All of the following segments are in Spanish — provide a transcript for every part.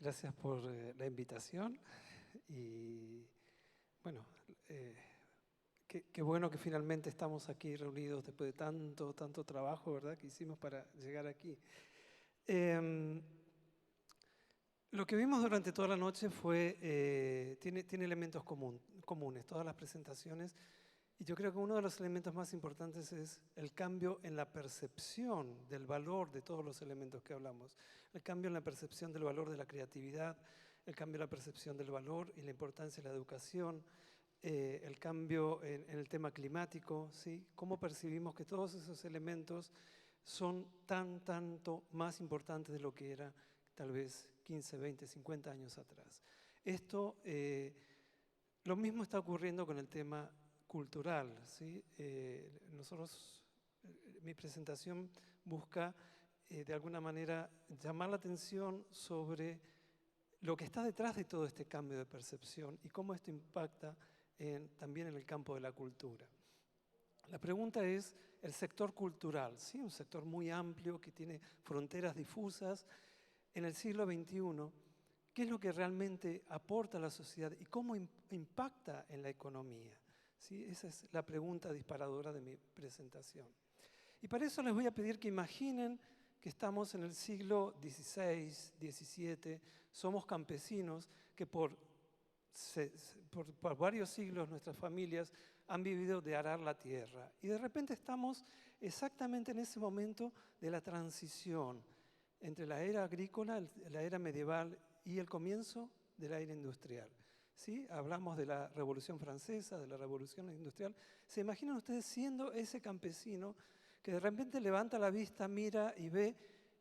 Gracias por la invitación y bueno, qué bueno que finalmente estamos aquí reunidos después de tanto trabajo, ¿verdad?, que hicimos para llegar aquí. Lo que vimos durante toda la noche tiene elementos comunes, todas las presentaciones, y yo creo que uno de los elementos más importantes es el cambio en la percepción del valor de todos los elementos que hablamos. El cambio en la percepción del valor de la creatividad, el cambio en la percepción del valor y la importancia de la educación, el cambio en el tema climático, ¿sí? Cómo percibimos que todos esos elementos son tanto más importantes de lo que era tal vez 15, 20, 50 años atrás. Lo mismo está ocurriendo con el tema cultural, ¿sí? Mi presentación busca de alguna manera llamar la atención sobre lo que está detrás de todo este cambio de percepción y cómo esto impacta también en el campo de la cultura. La pregunta es el sector cultural, ¿sí? Un sector muy amplio que tiene fronteras difusas. En el siglo XXI, ¿qué es lo que realmente aporta a la sociedad y cómo impacta en la economía? ¿Sí? Esa es la pregunta disparadora de mi presentación. Y para eso les voy a pedir que imaginen que estamos en el siglo XVI, XVII, somos campesinos que por varios siglos nuestras familias han vivido de arar la tierra. Y de repente estamos exactamente en ese momento de la transición entre la era agrícola, la era medieval y el comienzo de la era industrial. ¿Sí? Hablamos de la Revolución Francesa, de la Revolución Industrial. ¿Se imaginan ustedes siendo ese campesino que de repente levanta la vista, mira y ve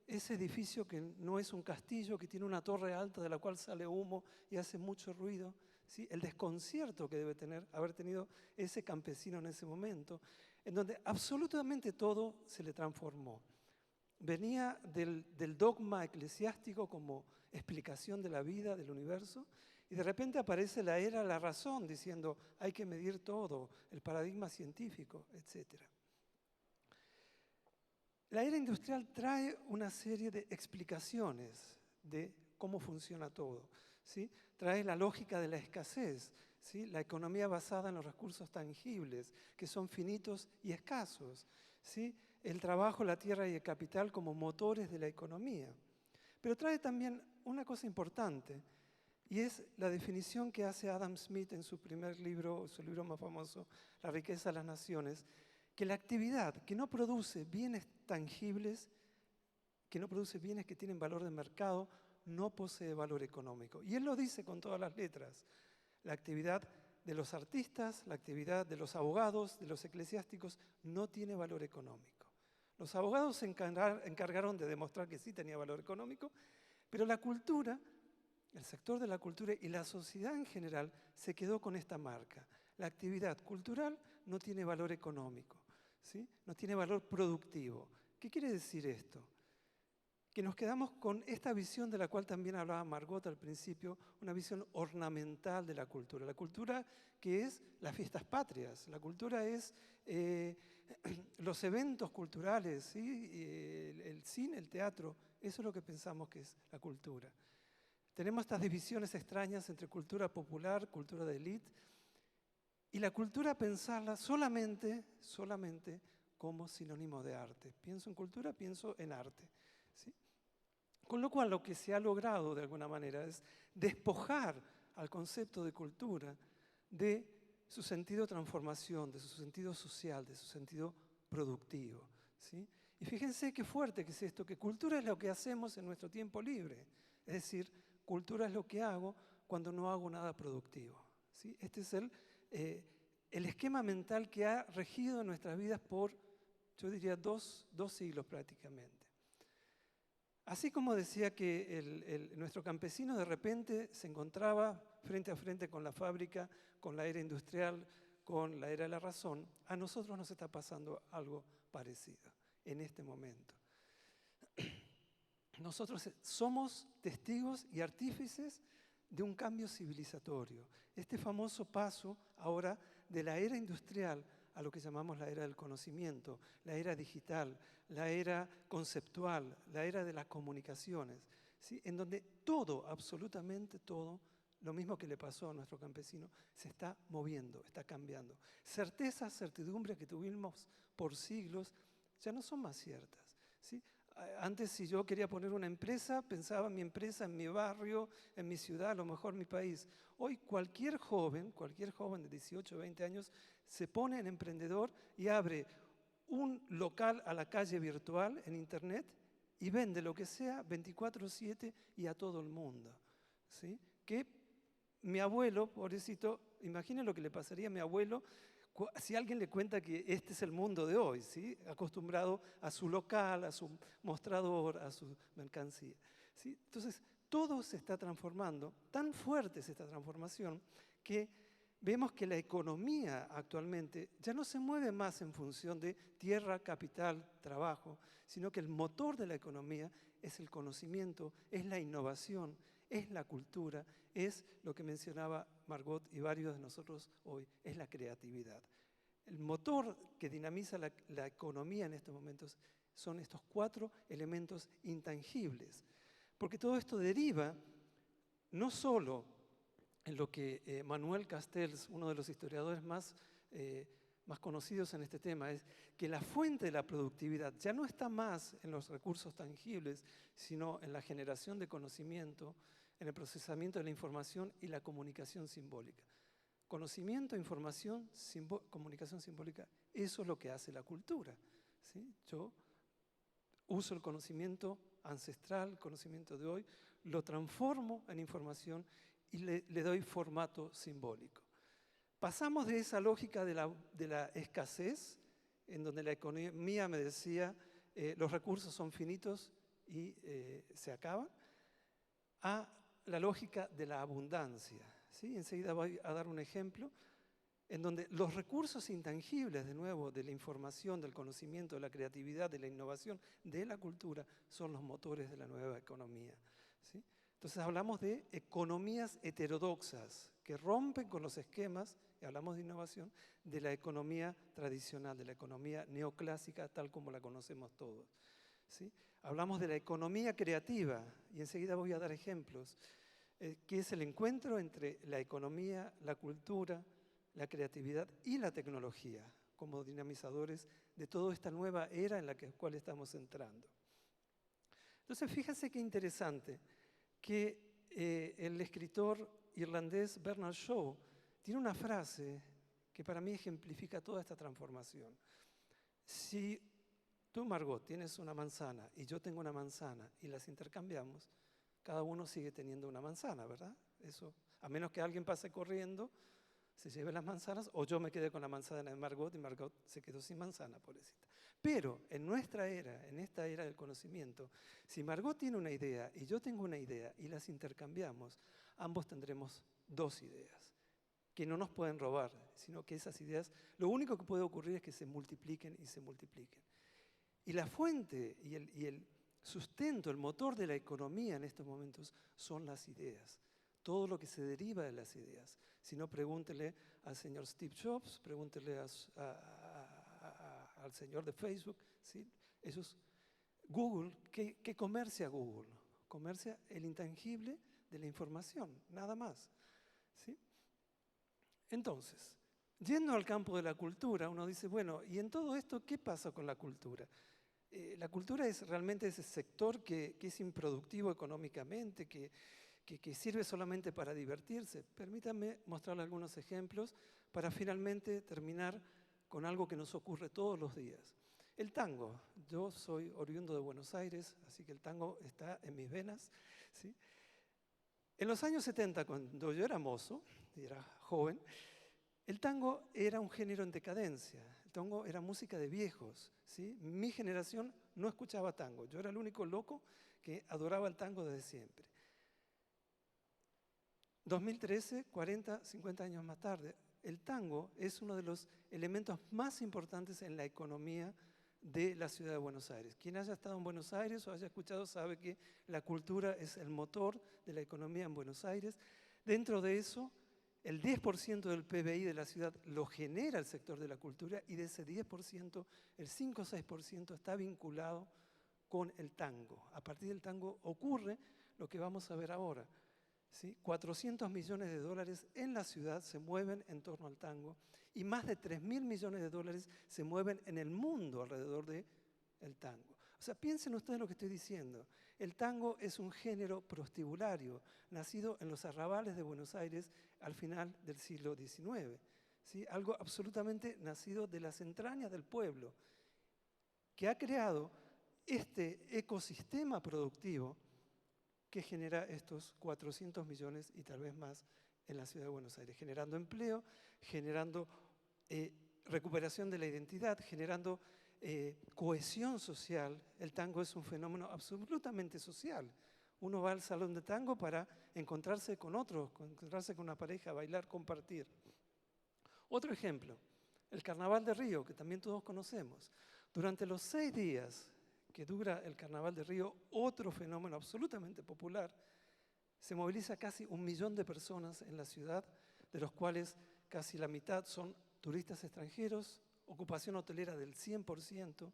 ese edificio que no es un castillo, que tiene una torre alta de la cual sale humo y hace mucho ruido? ¿Sí? El desconcierto que debe haber tenido ese campesino en ese momento, en donde absolutamente todo se le transformó. Venía del dogma eclesiástico como explicación de la vida, del universo, y de repente aparece la era de la razón diciendo hay que medir todo, el paradigma científico, etc. La era industrial trae una serie de explicaciones de cómo funciona todo, ¿sí? Trae la lógica de la escasez, ¿sí? La economía basada en los recursos tangibles, que son finitos y escasos, ¿sí? El trabajo, la tierra y el capital como motores de la economía. Pero trae también una cosa importante, y es la definición que hace Adam Smith en su primer libro, su libro más famoso, La riqueza de las naciones, que la actividad que no produce bienes tangibles, que no produce bienes que tienen valor de mercado, no posee valor económico. Y él lo dice con todas las letras. La actividad de los artistas, la actividad de los abogados, de los eclesiásticos, no tiene valor económico. Los abogados se encargaron de demostrar que sí tenía valor económico, pero la cultura, el sector de la cultura y la sociedad en general se quedó con esta marca. La actividad cultural no tiene valor económico, ¿sí? No tiene valor productivo. ¿Qué quiere decir esto? Que nos quedamos con esta visión de la cual también hablaba Margot al principio, una visión ornamental de la cultura. La cultura que es las fiestas patrias, la cultura es los eventos culturales, ¿sí? El cine, el teatro, eso es lo que pensamos que es la cultura. Tenemos estas divisiones extrañas entre cultura popular, cultura de élite, y la cultura pensarla solamente como sinónimo de arte. Pienso en cultura, pienso en arte, ¿sí? Con lo cual lo que se ha logrado de alguna manera es despojar al concepto de cultura de su sentido de transformación, de su sentido social, de su sentido productivo, ¿sí? Y fíjense qué fuerte que es esto, que cultura es lo que hacemos en nuestro tiempo libre. Es decir, cultura es lo que hago cuando no hago nada productivo, ¿sí? Este es el esquema mental que ha regido nuestras vidas por, yo diría, dos siglos prácticamente. Así como decía que nuestro campesino de repente se encontraba frente a frente con la fábrica, con la era industrial, con la era de la razón, a nosotros nos está pasando algo parecido en este momento. Nosotros somos testigos y artífices de un cambio civilizatorio. Este famoso paso ahora de la era industrial a lo que llamamos la era del conocimiento, la era digital, la era conceptual, la era de las comunicaciones, ¿sí? En donde todo, absolutamente todo, lo mismo que le pasó a nuestro campesino, se está moviendo, está cambiando. Certezas, certidumbres que tuvimos por siglos ya no son más ciertas, ¿sí? Antes, si yo quería poner una empresa, pensaba en mi empresa, en mi barrio, en mi ciudad, a lo mejor en mi país. Hoy cualquier joven de 18 o 20 años se pone en emprendedor y abre un local a la calle virtual en internet y vende lo que sea 24/7 y a todo el mundo, ¿sí? Que mi abuelo, pobrecito, imaginen lo que le pasaría a mi abuelo si alguien le cuenta que este es el mundo de hoy, ¿sí? Acostumbrado a su local, a su mostrador, a su mercancía, ¿sí? Entonces, todo se está transformando, tan fuerte es esta transformación, que vemos que la economía actualmente ya no se mueve más en función de tierra, capital, trabajo, sino que el motor de la economía es el conocimiento, es la innovación, es la cultura, es lo que mencionaba Margot y varios de nosotros hoy, es la creatividad. El motor que dinamiza la economía en estos momentos son estos 4 elementos intangibles, porque todo esto deriva no solo en lo que Manuel Castells, uno de los historiadores más conocidos en este tema, es que la fuente de la productividad ya no está más en los recursos tangibles, sino en la generación de conocimiento, en el procesamiento de la información y la comunicación simbólica. Conocimiento, información, comunicación simbólica, eso es lo que hace la cultura, ¿sí? Yo uso el conocimiento ancestral, el conocimiento de hoy, lo transformo en información y le doy formato simbólico. Pasamos de esa lógica de la escasez, en donde la economía me decía los recursos son finitos y se acaban, a la lógica de la abundancia, ¿sí? Enseguida voy a dar un ejemplo en donde los recursos intangibles, de nuevo, de la información, del conocimiento, de la creatividad, de la innovación, de la cultura, son los motores de la nueva economía, ¿sí? Entonces hablamos de economías heterodoxas que rompen con los esquemas, y hablamos de innovación, de la economía tradicional, de la economía neoclásica tal como la conocemos todos, ¿sí? Hablamos de la economía creativa, y enseguida voy a dar ejemplos, que es el encuentro entre la economía, la cultura, la creatividad y la tecnología como dinamizadores de toda esta nueva era en la cual estamos entrando. Entonces, fíjense qué interesante que el escritor irlandés Bernard Shaw tiene una frase que para mí ejemplifica toda esta transformación. Si tú, Margot, tienes una manzana y yo tengo una manzana y las intercambiamos, cada uno sigue teniendo una manzana, ¿verdad? Eso, a menos que alguien pase corriendo, se lleve las manzanas, o yo me quedé con la manzana de Margot y Margot se quedó sin manzana, pobrecita. Pero en nuestra era, en esta era del conocimiento, si Margot tiene una idea y yo tengo una idea y las intercambiamos, ambos tendremos 2 ideas que no nos pueden robar, sino que esas ideas, lo único que puede ocurrir es que se multipliquen y se multipliquen. Y la fuente y el sustento, el motor de la economía en estos momentos son las ideas. Todo lo que se deriva de las ideas. Si no, pregúntele al señor Steve Jobs, pregúntele al señor de Facebook, ¿sí? Google, ¿qué comercia Google? Comercia el intangible de la información, nada más, ¿sí? Entonces, yendo al campo de la cultura, uno dice, bueno, ¿y en todo esto qué pasa con la cultura? La cultura es realmente ese sector que es improductivo económicamente, que sirve solamente para divertirse. Permítanme mostrarle algunos ejemplos para finalmente terminar con algo que nos ocurre todos los días. El tango. Yo soy oriundo de Buenos Aires, así que el tango está en mis venas, ¿sí? En los años 70, cuando yo era mozo, y era joven, el tango era un género en decadencia. El tango era música de viejos, ¿sí? Mi generación no escuchaba tango. Yo era el único loco que adoraba el tango desde siempre. 2013, 40, 50 años más tarde, el tango es uno de los elementos más importantes en la economía de la ciudad de Buenos Aires. Quien haya estado en Buenos Aires o haya escuchado sabe que la cultura es el motor de la economía en Buenos Aires. Dentro de eso, El 10% del PBI de la ciudad lo genera el sector de la cultura y de ese 10%, el 5 o 6% está vinculado con el tango. A partir del tango ocurre lo que vamos a ver ahora, ¿sí? 400 millones de dólares en la ciudad se mueven en torno al tango y más de 3.000 millones de dólares se mueven en el mundo alrededor del tango. O sea, piensen ustedes lo que estoy diciendo. El tango es un género prostibulario, nacido en los arrabales de Buenos Aires al final del siglo XIX. ¿Sí? Algo absolutamente nacido de las entrañas del pueblo, que ha creado este ecosistema productivo que genera estos 400 millones y tal vez más en la ciudad de Buenos Aires, generando empleo, generando recuperación de la identidad, generando cohesión social. El tango es un fenómeno absolutamente social. Uno va al salón de tango para encontrarse con otros, encontrarse con una pareja, bailar, compartir. Otro ejemplo, el Carnaval de Río, que también todos conocemos. Durante los 6 días que dura el Carnaval de Río, otro fenómeno absolutamente popular, se moviliza casi 1 millón de personas en la ciudad, de los cuales casi la mitad son turistas extranjeros, ocupación hotelera del 100%.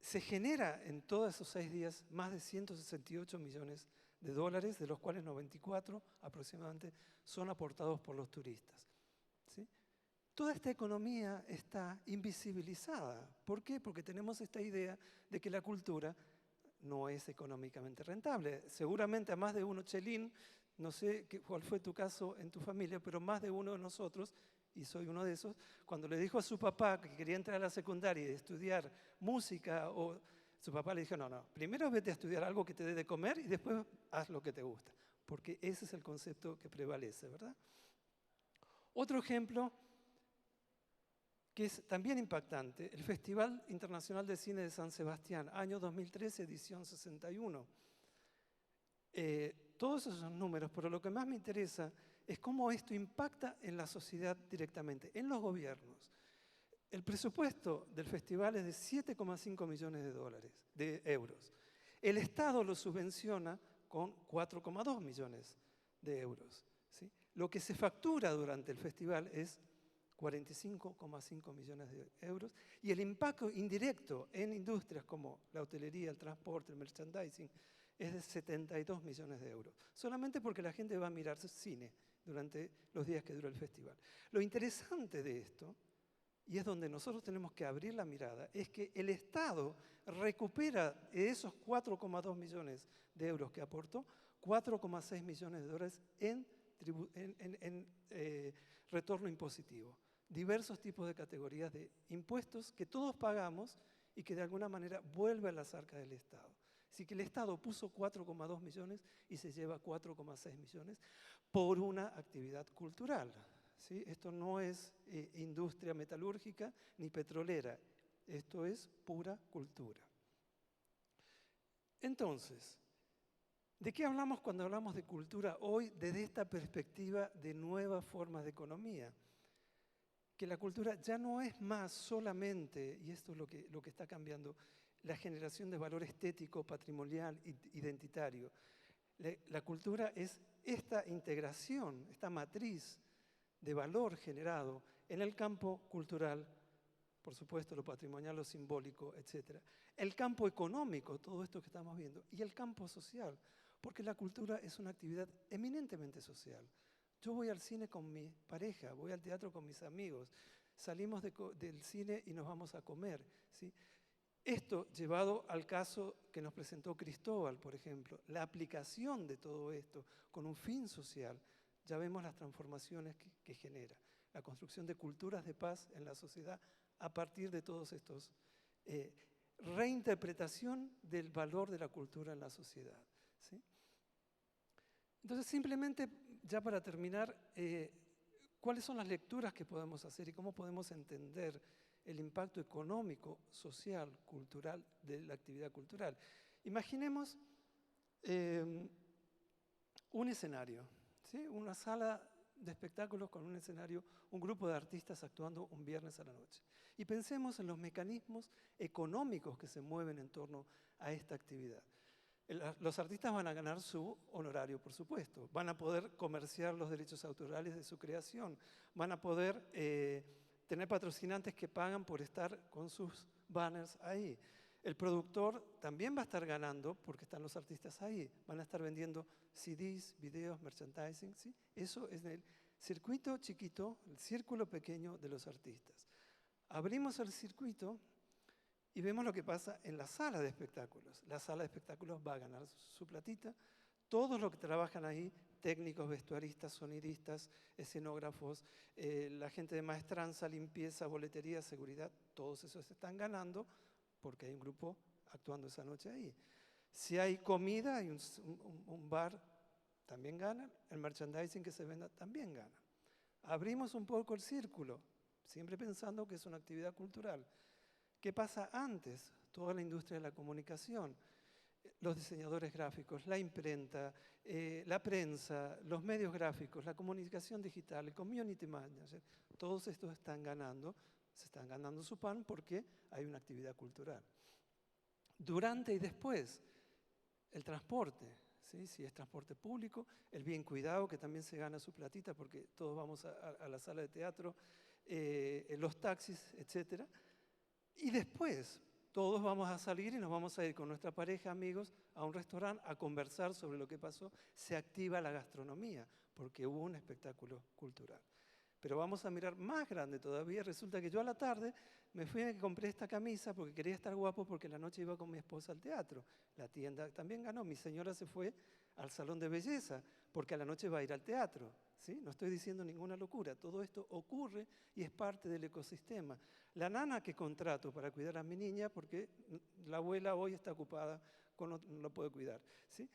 Se genera en todos esos 6 días más de 168 millones de dólares, de los cuales 94 aproximadamente son aportados por los turistas. ¿Sí? Toda esta economía está invisibilizada. ¿Por qué? Porque tenemos esta idea de que la cultura no es económicamente rentable. Seguramente a más de uno, Chelín, no sé cuál fue tu caso en tu familia, pero más de uno de nosotros, y soy uno de esos, cuando le dijo a su papá que quería entrar a la secundaria y estudiar música, su papá le dijo, no, primero vete a estudiar algo que te dé de comer y después haz lo que te gusta, porque ese es el concepto que prevalece, ¿verdad? Otro ejemplo que es también impactante, el Festival Internacional de Cine de San Sebastián, año 2013, edición 61. Todos esos son números, pero lo que más me interesa es cómo esto impacta en la sociedad directamente, en los gobiernos. El presupuesto del festival es de 7,5 millones de euros. El Estado lo subvenciona con 4,2 millones de euros. ¿Sí? Lo que se factura durante el festival es 45,5 millones de euros y el impacto indirecto en industrias como la hotelería, el transporte, el merchandising es de 72 millones de euros, solamente porque la gente va a mirar cine durante los días que dura el festival. Lo interesante de esto, y es donde nosotros tenemos que abrir la mirada, es que el Estado recupera de esos 4,2 millones de euros que aportó, 4,6 millones de dólares en retorno impositivo. Diversos tipos de categorías de impuestos que todos pagamos y que de alguna manera vuelve a las arcas del Estado. Así que el Estado puso 4,2 millones y se lleva 4,6 millones por una actividad cultural. ¿Sí? Esto no es industria metalúrgica ni petrolera, esto es pura cultura. Entonces, ¿de qué hablamos cuando hablamos de cultura hoy desde esta perspectiva de nuevas formas de economía? Que la cultura ya no es más solamente, y esto es lo que está cambiando, la generación de valor estético, patrimonial, identitario. La cultura es esta integración, esta matriz de valor generado en el campo cultural, por supuesto lo patrimonial, lo simbólico, etc. El campo económico, todo esto que estamos viendo, y el campo social, porque la cultura es una actividad eminentemente social. Yo voy al cine con mi pareja, voy al teatro con mis amigos, salimos del cine y nos vamos a comer, ¿sí? Esto llevado al caso que nos presentó Cristóbal, por ejemplo, la aplicación de todo esto con un fin social, ya vemos las transformaciones que genera, la construcción de culturas de paz en la sociedad a partir de todos estos, reinterpretación del valor de la cultura en la sociedad, ¿sí? Entonces, simplemente, ya para terminar, ¿cuáles son las lecturas que podemos hacer y cómo podemos entender el impacto económico, social, cultural de la actividad cultural? Imaginemos un escenario, ¿sí? Una sala de espectáculos con un escenario, un grupo de artistas actuando un viernes a la noche. Y pensemos en los mecanismos económicos que se mueven en torno a esta actividad. Los artistas van a ganar su honorario, por supuesto. Van a poder comerciar los derechos autorales de su creación. Van a poder tener patrocinantes que pagan por estar con sus banners ahí. El productor también va a estar ganando porque están los artistas ahí. Van a estar vendiendo CDs, videos, merchandising. ¿Sí? Eso es el circuito chiquito, el círculo pequeño de los artistas. Abrimos el circuito y vemos lo que pasa en la sala de espectáculos. La sala de espectáculos va a ganar su platita. Todos los que trabajan ahí, técnicos, vestuaristas, sonidistas, escenógrafos, la gente de maestranza, limpieza, boletería, seguridad, todos esos están ganando porque hay un grupo actuando esa noche ahí. Si hay comida, hay un bar, también ganan. El merchandising que se venda, también gana. Abrimos un poco el círculo, siempre pensando que es una actividad cultural. ¿Qué pasa antes? Toda la industria de la comunicación, los diseñadores gráficos, la imprenta, la prensa, los medios gráficos, la comunicación digital, el community manager, todos estos están ganando, se están ganando su pan porque hay una actividad cultural. Durante y después, el transporte, ¿sí? Si es transporte público, el bien cuidado, que también se gana su platita porque todos vamos a la sala de teatro, los taxis, etc. Y después, todos vamos a salir y nos vamos a ir con nuestra pareja, amigos, a un restaurante a conversar sobre lo que pasó. Se activa la gastronomía porque hubo un espectáculo cultural. Pero vamos a mirar más grande todavía. Resulta que yo a la tarde me fui y compré esta camisa porque quería estar guapo porque la noche iba con mi esposa al teatro. La tienda también ganó. Mi señora se fue al salón de belleza porque a la noche va a ir al teatro. ¿Sí? No estoy diciendo ninguna locura. Todo esto ocurre y es parte del ecosistema. La nana que contrato para cuidar a mi niña porque la abuela hoy está ocupada, no la puede cuidar. ¿Sí?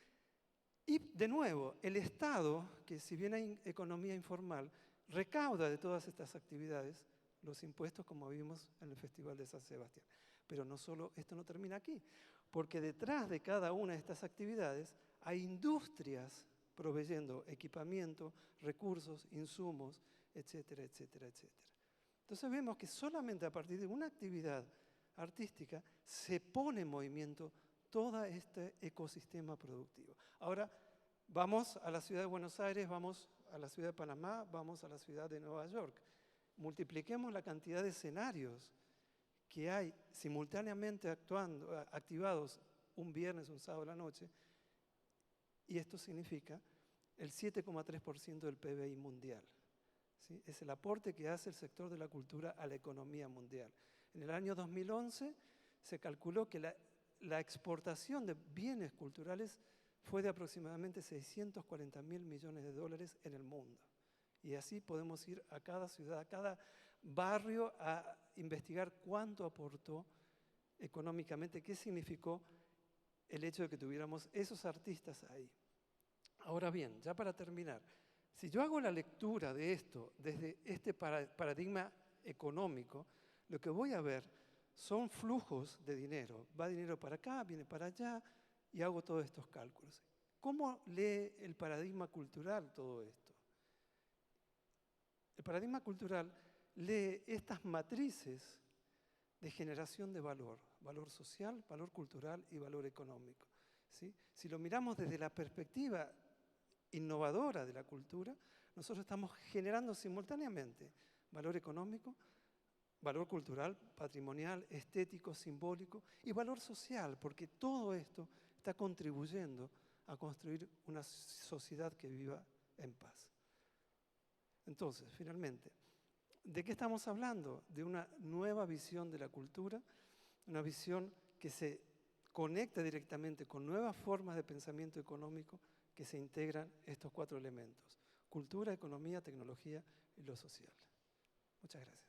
Y de nuevo, el Estado, que si bien hay economía informal, recauda de todas estas actividades los impuestos como vimos en el Festival de San Sebastián. Pero no solo, esto no termina aquí, porque detrás de cada una de estas actividades hay industrias proveyendo equipamiento, recursos, insumos, etcétera, etcétera, etcétera. Entonces vemos que solamente a partir de una actividad artística se pone en movimiento todo este ecosistema productivo. Ahora, vamos a la ciudad de Buenos Aires, vamos a la ciudad de Panamá, vamos a la ciudad de Nueva York. Multipliquemos la cantidad de escenarios que hay simultáneamente activados un viernes, un sábado a la noche, y esto significa el 7,3% del PBI mundial. ¿Sí? Es el aporte que hace el sector de la cultura a la economía mundial. En el año 2011 se calculó que la exportación de bienes culturales fue de aproximadamente 640.000 millones de dólares en el mundo. Y así podemos ir a cada ciudad, a cada barrio a investigar cuánto aportó económicamente, qué significó el hecho de que tuviéramos esos artistas ahí. Ahora bien, ya para terminar, si yo hago la lectura de esto desde este paradigma económico, lo que voy a ver son flujos de dinero. Va dinero para acá, viene para allá, y hago todos estos cálculos. ¿Cómo lee el paradigma cultural todo esto? El paradigma cultural lee estas matrices de generación de valor, valor social, valor cultural y valor económico. ¿Sí? Si lo miramos desde la perspectiva innovadora de la cultura, nosotros estamos generando simultáneamente valor económico, valor cultural, patrimonial, estético, simbólico y valor social, porque todo esto está contribuyendo a construir una sociedad que viva en paz. Entonces, finalmente, ¿de qué estamos hablando? De una nueva visión de la cultura, una visión que se conecta directamente con nuevas formas de pensamiento económico que se integran estos 4 elementos: cultura, economía, tecnología y lo social. Muchas gracias.